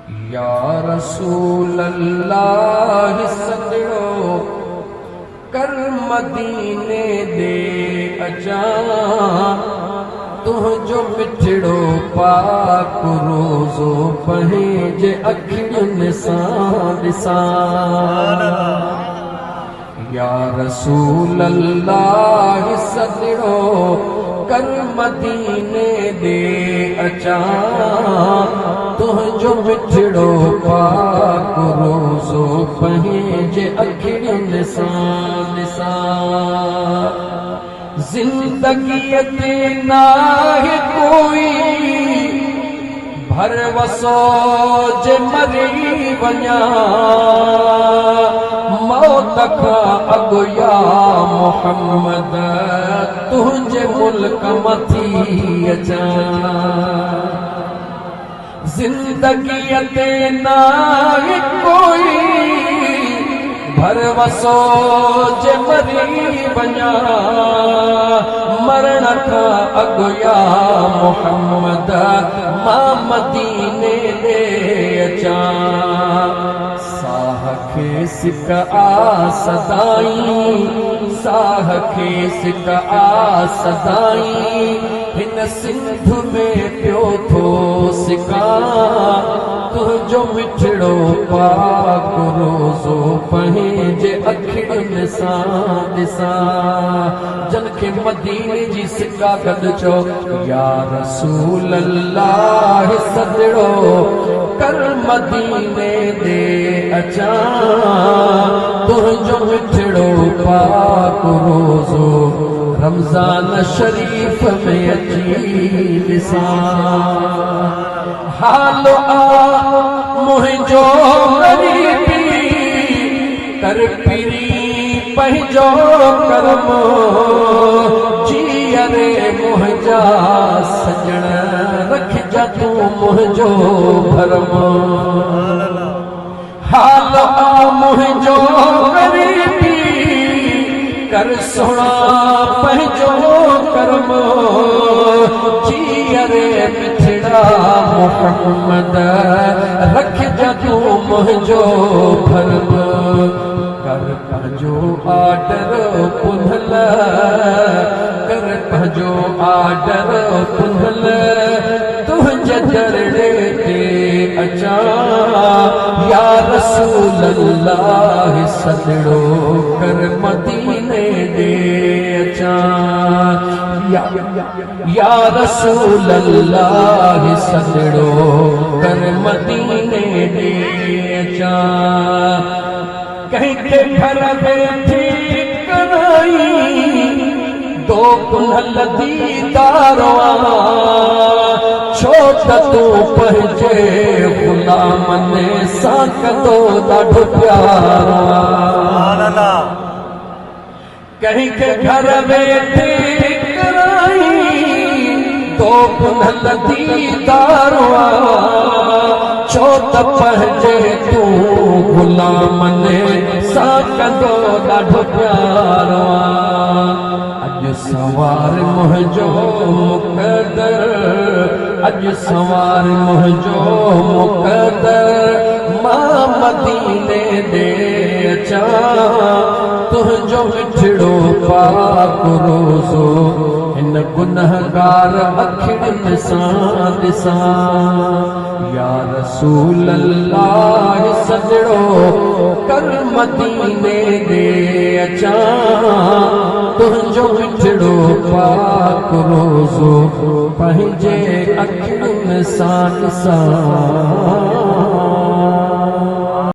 या रसूल अल्लाह सजड़ो कर मदीने दे अचा तुझो मिठड़ो पाक रोज़ो पंहिंजे अखियुनि सां ॾिसां। या रसूल अल्लाह सजड़ो कर मदीने दे अचा तुझो मिठड़ो पाक रोज़ो पंहिंजे अखियुनि सां ॾिसां। ज़िंदगीअ ते नाहे कोई भरवसो जे मरी वञा मौत खां अॻु या मुहम्मद तुंहिंजे मुल्क मथी अचां। ज़िंदगीअ ते नाहे कोई भरवसो जे मरी वञा मरण खां अॻु या मुहम्मद मां मदीने ॾे अचां। साह खे सिक आ सदाई साह खे सिक आ सदाई हिन सिंध में पियो थो सिकां तुझो मिठड़ो पाक रोज़ो पंहिंजे अखियुनि सां ॾिसां। जन खे मदीने जी सिका गॾु चओ या रसूल अल्लाह सजड़ो कर मदीने दे अचा तुझो मिठड़ो पाक रोज़ो रमज़ान शरीफ में अची ॾिसां। हाल आ मुंहिंजो ग़रीबी कर पीरी पंहिंजो करम जीअरे मुंहिंजा सजण रखिजा तूं मुंहिंजो भरम। हाल आ मुंहिंजो ग़रीबी कर सोना पंहिंजो करम जीअरे मिठड़ा मुहम्मद रखिजा तूं मुंहिंजो भरम। कर पंहिंजो आर्डर पुंधल कर पंहिंजो आर्डर पुंधल तुंहिंजे दरड़े ते अचां। या रसूल अल्लाह सजड़ो कर मदीने ॾे अचां। या रसूल अल्लाह सजड़ो कर मदीने ॾे अचां। कंहिंखे घर वेठी कराई दो कुल्हल दीदार छो त तूं पंहिंजे ग़ुलामनि सां कंदो ॾाढो प्यार। कंहिंखे घर वेठी कराई दो कुल्हल दीदार छो त पंहिंजे तूं ग़ुलामनि सां कंदो ॾाढो प्यार। अॼु सवार मुंहिंजो मुक़दर अॼु सवार मुंहिंजो मुक़दर मां मदीने ॾे अचां तुंहिंजो मिठड़ो पाक रोज़ो हिन गुनहगार अखियुनि सां ॾिसां। या रसूल अल्लाह सजड़ो कर मदीने ॾे अचां तुंहिंजो मिठड़ो पाक रोज़ो पंहिंजे अखियुनि सां ॾिसां।